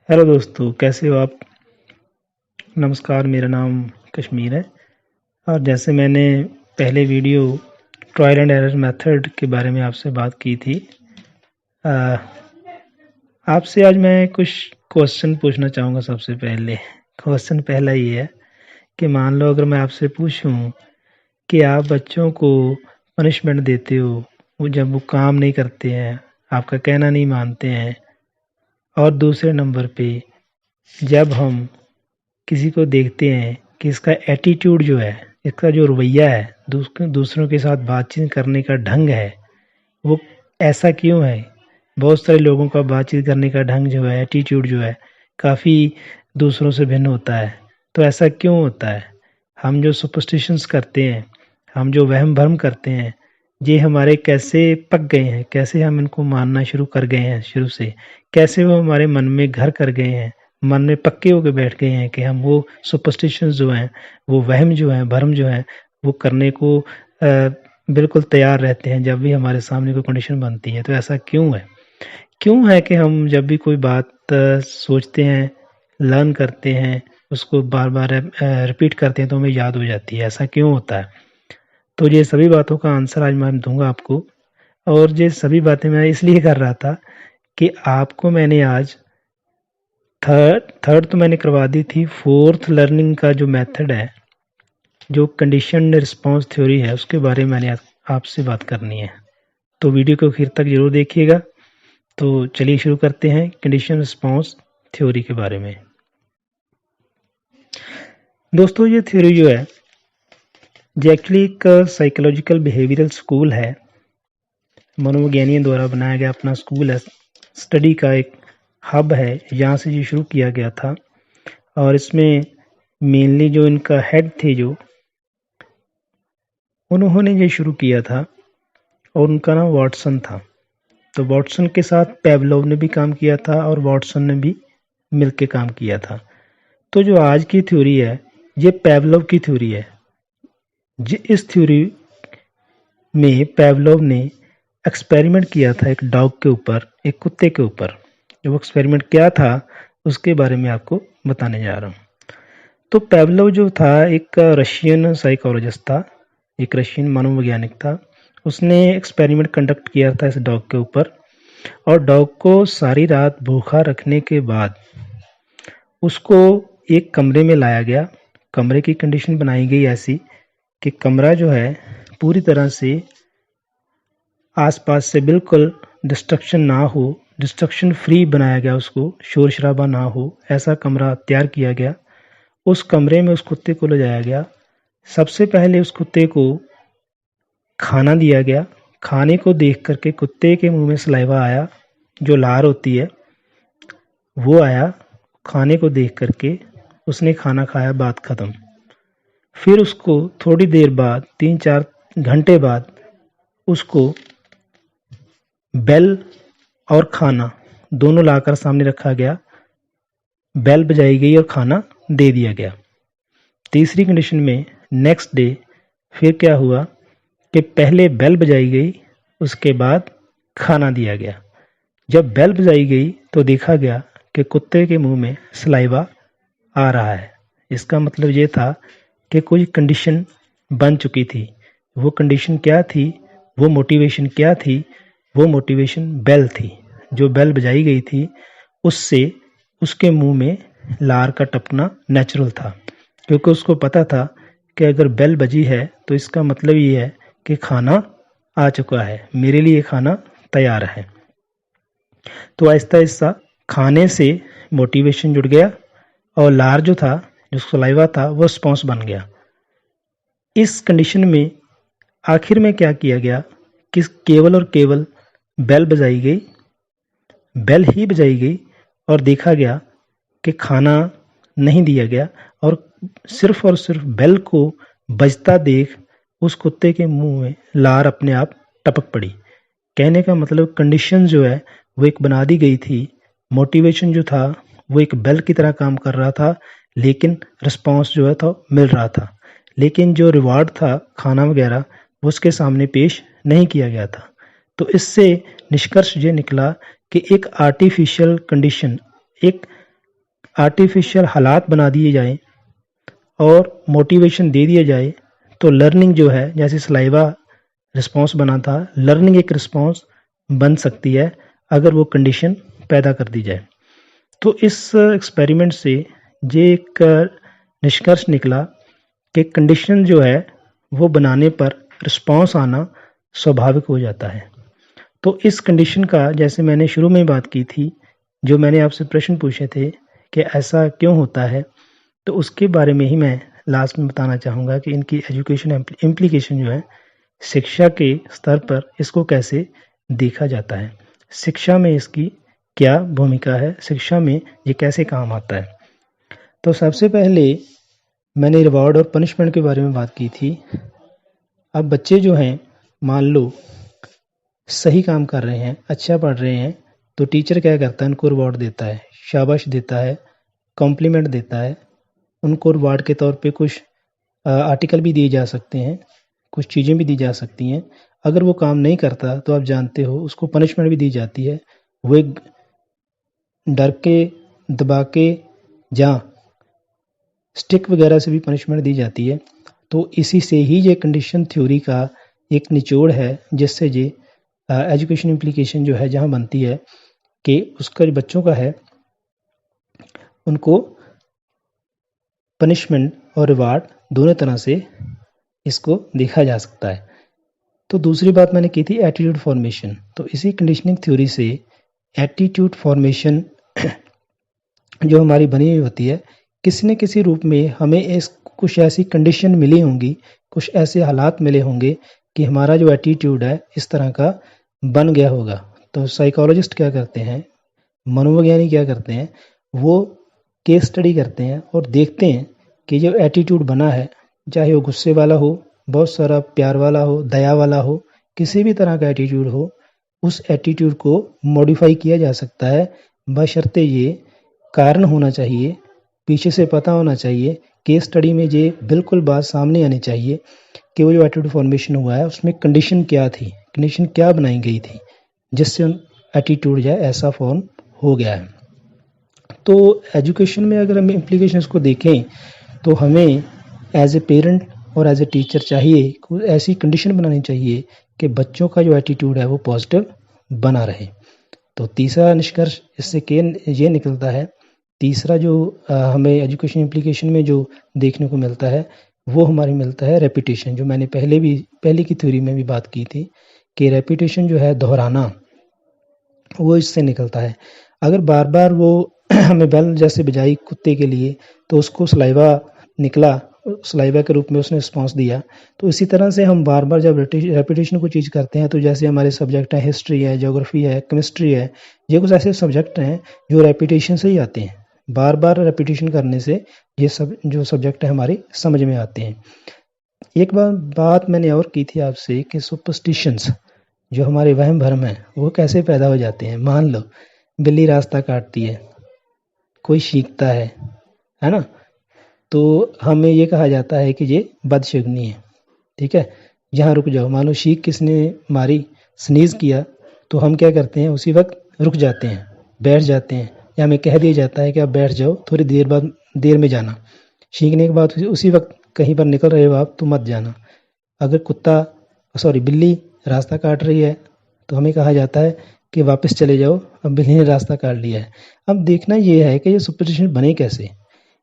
Hello दोस्तों, कैसे हो आप। नमस्कार, मेरा नाम कश्मीर है। और जैसे मैंने पहले video trial and error method के बारे में आपसे बात की थी, अ, आपसे आज मैं कुछ क्वेश्चन पूछना चाहूँगा। सबसे पहले क्वेश्चन पहला ये है कि मान लो अगर मैं आपसे पूछूं कि आप बच्चों को पनिशमेंट देते हो, वो जब वो काम नहीं करते हैं, आपका कहना नहीं मानते हैं, और दूसरे नंबर पे जब हम किसी को देखते हैं कि इसका एटीट्यूड जो है, इसका जो रवैया है, दूसरों के साथ बातचीत करने का ढंग है, वो ऐसा क्यों है। बहुत सारे लोगों का बातचीत करने का ढंग जो है, एटीट्यूड जो है, काफ़ी दूसरों से भिन्न होता है। तो ऐसा क्यों होता है। हम जो सुपरस्टिशंस करते हैं, हम जो वहम भर्म करते हैं, ये हमारे कैसे पक गए हैं, कैसे हम इनको मानना शुरू कर गए हैं शुरू से, कैसे वो हमारे मन में घर कर गए हैं, मन में पक्के होकर बैठ गए हैं कि हम वो सुपरस्टिशंस जो हैं, वो वहम जो हैं, भर्म जो हैं, वो करने को बिल्कुल तैयार रहते हैं जब भी हमारे सामने कोई कंडीशन बनती है। तो ऐसा क्यों है। क्यों है कि हम जब भी कोई बात सोचते हैं, लर्न करते हैं, उसको बार बार रिपीट करते हैं तो हमें याद हो जाती है। ऐसा क्यों होता है। तो ये सभी बातों का आंसर आज मैं दूंगा आपको। और ये सभी बातें मैं इसलिए कर रहा था कि आपको मैंने आज थर्ड तो मैंने करवा दी थी, फोर्थ लर्निंग का जो मेथड है, जो कंडीशनड रिस्पांस थ्योरी है, उसके बारे में मैंने आपसे बात करनी है। तो वीडियो को आखिर तक जरूर देखिएगा। तो चलिए शुरू करते हैं कंडीशन रिस्पांस थ्योरी के बारे में। दोस्तों, ये थ्योरी जो है, ये एक्चुअली एक साइकोलॉजिकल बिहेवियरल स्कूल है। मनोवैज्ञानियों द्वारा बनाया गया अपना स्कूल है, स्टडी का एक हब है। यहाँ से ये शुरू किया गया था। और इसमें मेनली जो इनका हेड थे, जो उन्होंने ये शुरू किया था, और उनका नाम वाटसन था। तो वाटसन के साथ पेवलोव ने भी काम किया था और वाटसन ने भी मिलकर काम किया था। तो जो आज की थ्योरी है, ये पेवलोव की थ्योरी है। इस थ्योरी में पेवलोव ने एक्सपेरिमेंट किया था एक डॉग के ऊपर, एक कुत्ते के ऊपर। जो एक्सपेरिमेंट क्या था उसके बारे में आपको बताने जा रहा हूँ। तो पेवलोव जो था, एक रशियन साइकोलॉजिस्ट था, एक रशियन मनोवैज्ञानिक था। उसने एक्सपेरिमेंट कंडक्ट किया था इस डॉग के ऊपर। और डॉग को सारी रात भूखा रखने के बाद उसको एक कमरे में लाया गया। कमरे की कंडीशन बनाई गई ऐसी कि कमरा जो है पूरी तरह से आसपास से बिल्कुल डिस्ट्रक्शन ना हो, डिस्ट्रक्शन फ्री बनाया गया उसको, शोर शराबा ना हो, ऐसा कमरा तैयार किया गया। उस कमरे में उस कुत्ते को ले जाया गया। सबसे पहले उस कुत्ते को खाना दिया गया। खाने को देख करके कुत्ते के मुंह में सलाइवा आया, जो लार होती है वो आया। खाने को देख करके उसने खाना खाया, बात खत्म। फिर उसको थोड़ी देर बाद, 3-4 घंटे बाद, उसको बेल और खाना दोनों लाकर सामने रखा गया। बेल बजाई गई और खाना दे दिया गया। तीसरी कंडीशन में नेक्स्ट डे फिर क्या हुआ कि पहले बेल बजाई गई, उसके बाद खाना दिया गया। जब बेल बजाई गई तो देखा गया कि कुत्ते के मुंह में सलाइवा आ रहा है। इसका मतलब ये था कि कोई कंडीशन बन चुकी थी। वो कंडीशन क्या थी, वो मोटिवेशन क्या थी, वो मोटिवेशन बेल थी। जो बेल बजाई गई थी उससे उसके मुंह में लार का टपकना नेचुरल था, क्योंकि उसको पता था कि अगर बेल बजी है तो इसका मतलब ये है कि खाना आ चुका है, मेरे लिए खाना तैयार है। तो आहिस्ता आहिस्ता खाने से मोटिवेशन जुड़ गया और लार जो था, जो सलाइवा था, वो रिस्पॉन्स बन गया। इस कंडीशन में आखिर में क्या किया गया कि केवल और केवल बेल बजाई गई, बेल ही बजाई गई, और देखा गया कि खाना नहीं दिया गया। और सिर्फ बेल को बजता देख उस कुत्ते के मुंह में लार अपने आप टपक पड़ी। कहने का मतलब कंडीशन जो है वो एक बना दी गई थी। मोटिवेशन जो था वो एक बेल की तरह काम कर रहा था, लेकिन रिस्पांस जो है था मिल रहा था। लेकिन जो रिवार्ड था, खाना वगैरह, वो उसके सामने पेश नहीं किया गया था। तो इससे निष्कर्ष ये निकला कि एक आर्टिफिशियल कंडीशन, एक आर्टिफिशियल हालात बना दिए जाएं और मोटिवेशन दे दिया जाए तो लर्निंग जो है, जैसे सलाइवा रिस्पॉन्स बना था, लर्निंग एक रिस्पॉन्स बन सकती है अगर वो कंडीशन पैदा कर दी जाए। तो इस एक्सपेरिमेंट से ये एक निष्कर्ष निकला कि कंडीशन जो है वो बनाने पर रिस्पॉन्स आना स्वाभाविक हो जाता है। तो इस कंडीशन का, जैसे मैंने शुरू में बात की थी, जो मैंने आपसे प्रश्न पूछे थे कि ऐसा क्यों होता है, तो उसके बारे में ही मैं लास्ट में बताना चाहूँगा कि इनकी एजुकेशन इम्प्लीकेशन जो है शिक्षा के स्तर पर इसको कैसे देखा जाता है, शिक्षा में इसकी क्या भूमिका है, शिक्षा में ये कैसे काम आता है। तो सबसे पहले मैंने रिवॉर्ड और पनिशमेंट के बारे में बात की थी। अब बच्चे जो हैं, मान लो सही काम कर रहे हैं, अच्छा पढ़ रहे हैं, तो टीचर क्या करता है, उनको रिवॉर्ड देता है, शाबाश देता है, कॉम्प्लीमेंट देता है। उनको रिवार्ड के तौर पे कुछ आर्टिकल भी दिए जा सकते हैं, कुछ चीज़ें भी दी जा सकती हैं। अगर वो काम नहीं करता तो आप जानते हो उसको पनिशमेंट भी दी जाती है, वो एक डर के, दबा के, या स्टिक वगैरह से भी पनिशमेंट दी जाती है। तो इसी से ही ये कंडीशन थ्योरी का एक निचोड़ है, जिससे ये एजुकेशन इम्प्लीकेशन जो है जहाँ बनती है कि उसका जो बच्चों का है उनको पनिशमेंट और रिवार्ड दोनों तरह से इसको देखा जा सकता है। तो दूसरी बात मैंने की थी एटीट्यूड फॉर्मेशन। तो इसी कंडीशनिंग थ्योरी से एटीट्यूड फॉर्मेशन जो हमारी बनी हुई होती है, किसी न किसी रूप में हमें कुछ ऐसी कंडीशन मिली होंगी, कुछ ऐसे हालात मिले होंगे कि हमारा जो एटीट्यूड है इस तरह का बन गया होगा। तो साइकोलॉजिस्ट क्या करते हैं, मनोवैज्ञानिक क्या करते हैं, वो केस स्टडी करते हैं और देखते हैं कि जो एटीट्यूड बना है, चाहे वो गुस्से वाला हो, बहुत सारा प्यार वाला हो, दया वाला हो, किसी भी तरह का एटीट्यूड हो, उस एटीट्यूड को मॉडिफाई किया जा सकता है, बशर्ते ये कारण होना चाहिए, पीछे से पता होना चाहिए। केस स्टडी में ये बिल्कुल बात सामने आनी चाहिए कि वो जो एटीट्यूड फॉर्मेशन हुआ है उसमें कंडीशन क्या थी, कंडीशन क्या बनाई गई थी जिससे एटीट्यूड जो है ऐसा फॉर्म हो गया है। तो एजुकेशन में अगर हम इम्प्लीकेशंस को देखें तो हमें एज ए पेरेंट और एज ए टीचर चाहिए, कोई ऐसी कंडीशन बनानी चाहिए कि बच्चों का जो एटीट्यूड है वो पॉजिटिव बना रहे। तो तीसरा निष्कर्ष इससे ये निकलता है, तीसरा जो हमें एजुकेशन इम्प्लीकेशन में जो देखने को मिलता है वो हमारी मिलता है रेपिटेशन, जो मैंने पहले की थ्योरी में भी बात की थी कि रेपिटेशन जो है, दोहराना, वो इससे निकलता है। अगर बार बार वो हमें बेल जैसे बजाई कुत्ते के लिए, तो उसको सलाइवा निकला, सलाइवा के रूप में उसने रिस्पॉन्स दिया। तो इसी तरह से हम बार बार जब रेपिटेशन को चीज़ करते हैं, तो जैसे हमारे सब्जेक्ट हैं, हिस्ट्री है, ज्योग्राफी है, केमिस्ट्री है, ये कुछ ऐसे सब्जेक्ट हैं जो रेपिटेशन से ही आते हैं। बार बार रेपिटेशन करने से ये सब जो सब्जेक्ट है हमारे समझ में आते हैं। एक बात मैंने और की थी आपसे कि सुपरस्टिशंस, जो हमारे वहम भरम है, वो कैसे पैदा हो जाते हैं। मान लो बिल्ली रास्ता काटती है, कोई सीखता है ना, तो हमें ये कहा जाता है कि ये बदशगुनी है, ठीक है, यहाँ रुक जाओ। मान लो शीख किसने मारी, स्नीज किया, तो हम क्या करते हैं, उसी वक्त रुक जाते हैं, बैठ जाते हैं, या हमें कह दिया जाता है कि आप बैठ जाओ, थोड़ी देर में जाना। सीखने के बाद उसी वक्त कहीं पर निकल रहे हो आप, तो मत जाना। अगर बिल्ली रास्ता काट रही है तो हमें कहा जाता है कि वापस चले जाओ, अब बिल्ली ने रास्ता काट लिया है। अब देखना ये है कि ये सुपरस्टिशन बने कैसे,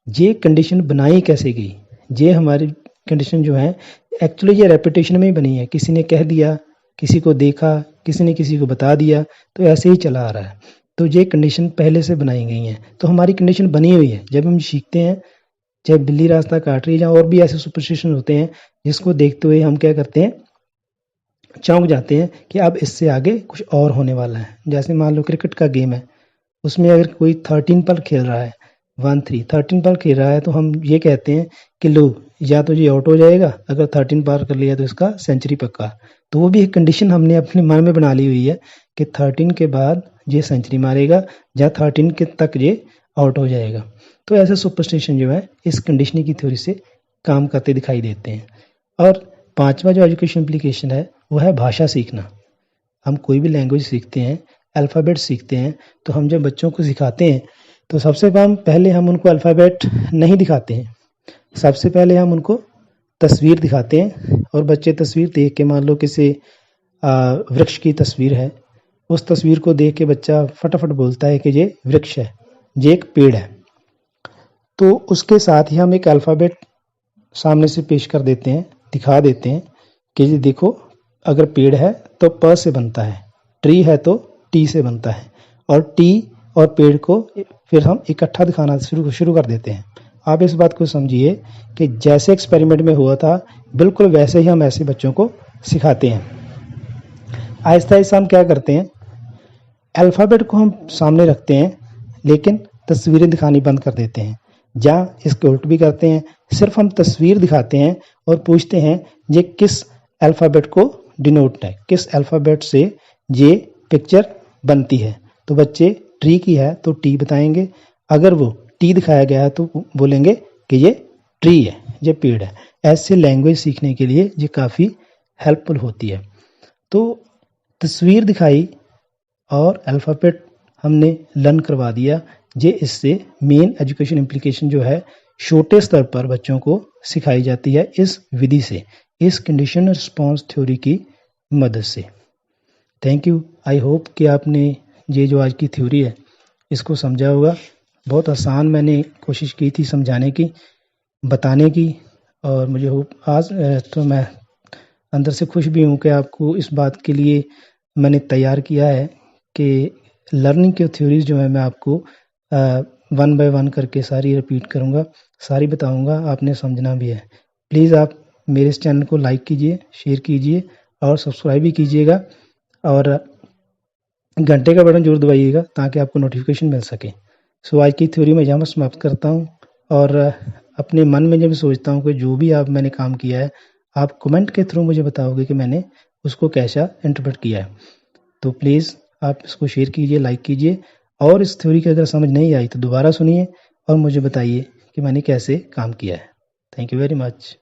ये कंडीशन बनाई कैसे गई। ये हमारी कंडीशन जो है एक्चुअली ये रेपिटेशन में ही बनी है, किसी ने कह दिया, किसी को देखा, किसी ने किसी को बता दिया, तो ऐसे ही चला आ रहा है। तो ये कंडीशन पहले से बनाई गई हैं, तो हमारी कंडीशन बनी हुई है। जब हम सीखते हैं, चाहे बिल्ली रास्ता काट रही है, या और भी ऐसे सुपरस्टिशन होते हैं जिसको देखते हुए हम क्या करते हैं, चौंक जाते हैं कि अब इससे आगे कुछ और होने वाला है। जैसे मान लो क्रिकेट का गेम है, उसमें अगर कोई 13 पर खेल रहा है, 13 पर खेल रहा है, तो हम ये कहते हैं कि लो, या तो ये आउट हो जाएगा, अगर 13 पार कर लिया तो इसका सेंचुरी पक्का। तो वो भी एक कंडीशन हमने अपने मन में बना ली हुई है कि 13 के बाद ये सेंचुरी मारेगा, या 13 के तक ये आउट हो जाएगा। तो ऐसे सुपरस्टिशन जो है इस कंडीशनिंग की थ्योरी से काम करते दिखाई देते हैं। और पांचवा जो एजुकेशन इम्प्लीकेशन है वो है भाषा सीखना। हम कोई भी लैंग्वेज सीखते हैं, अल्फ़ाबेट सीखते हैं, तो हम जब बच्चों को सिखाते हैं तो सबसे पहले हम उनको अल्फ़ाबेट नहीं दिखाते हैं, सबसे पहले हम उनको तस्वीर दिखाते हैं। और बच्चे तस्वीर देख के, मान लो किसी वृक्ष की तस्वीर है, उस तस्वीर को देख के बच्चा फटाफट बोलता है कि ये वृक्ष है, ये एक पेड़ है। तो उसके साथ ही हम एक अल्फ़ाबेट सामने से पेश कर देते हैं, दिखा देते हैं कि ये देखो, अगर पेड़ है तो प से बनता है, ट्री है तो टी से बनता है, और टी और पेड़ को फिर हम इकट्ठा दिखाना शुरू कर देते हैं। आप इस बात को समझिए कि जैसे एक्सपेरिमेंट में हुआ था, बिल्कुल वैसे ही हम ऐसे बच्चों को सिखाते हैं। आहिस्ता आहिस्ता हम क्या करते हैं, अल्फ़ाबेट को हम सामने रखते हैं, लेकिन तस्वीरें दिखानी बंद कर देते हैं। या इसके उल्ट भी करते हैं, सिर्फ हम तस्वीर दिखाते हैं और पूछते हैं ये किस अल्फ़ाबेट को डिनोट है, किस अल्फ़ाबेट से ये पिक्चर बनती है। तो बच्चे ट्री की है तो टी बताएंगे, अगर वो टी दिखाया गया है तो बोलेंगे कि ये ट्री है, ये पेड़ है। ऐसे लैंग्वेज सीखने के लिए ये काफ़ी हेल्पफुल होती है। तो तस्वीर दिखाई और अल्फ़ाबेट हमने लर्न करवा दिया, ये इससे मेन एजुकेशन इम्प्लीकेशन जो है छोटे स्तर पर बच्चों को सिखाई जाती है इस विधि से, इस कंडीशन रिस्पॉन्स थ्योरी की मदद से। Thank you. आई होप कि आपने ये जो आज की थ्योरी है इसको समझा होगा। बहुत आसान मैंने कोशिश की थी समझाने की, बताने की, और मुझे होप आज तो मैं अंदर से खुश भी हूँ कि आपको इस बात के लिए मैंने तैयार किया है कि लर्निंग की थ्योरीज जो है मैं आपको 1 बाय 1 करके सारी रिपीट करूँगा, सारी बताऊँगा, आपने समझना भी है। प्लीज़ आप मेरे इस चैनल को लाइक कीजिए, शेयर कीजिए और सब्सक्राइब भी कीजिएगा, और घंटे का बटन जरूर दबाइएगा ताकि आपको नोटिफिकेशन मिल सके। सो आज की थ्योरी मैं यहाँ पर समाप्त करता हूँ, और अपने मन में जब सोचता हूँ कि जो भी मैंने काम किया है, आप कमेंट के थ्रू मुझे बताओगे कि मैंने उसको कैसा इंटरप्रेट किया है। तो प्लीज़ आप इसको शेयर कीजिए, लाइक कीजिए, और इस थ्योरी की अगर समझ नहीं आई तो दोबारा सुनिए और मुझे बताइए कि मैंने कैसे काम किया है। Thank you very much.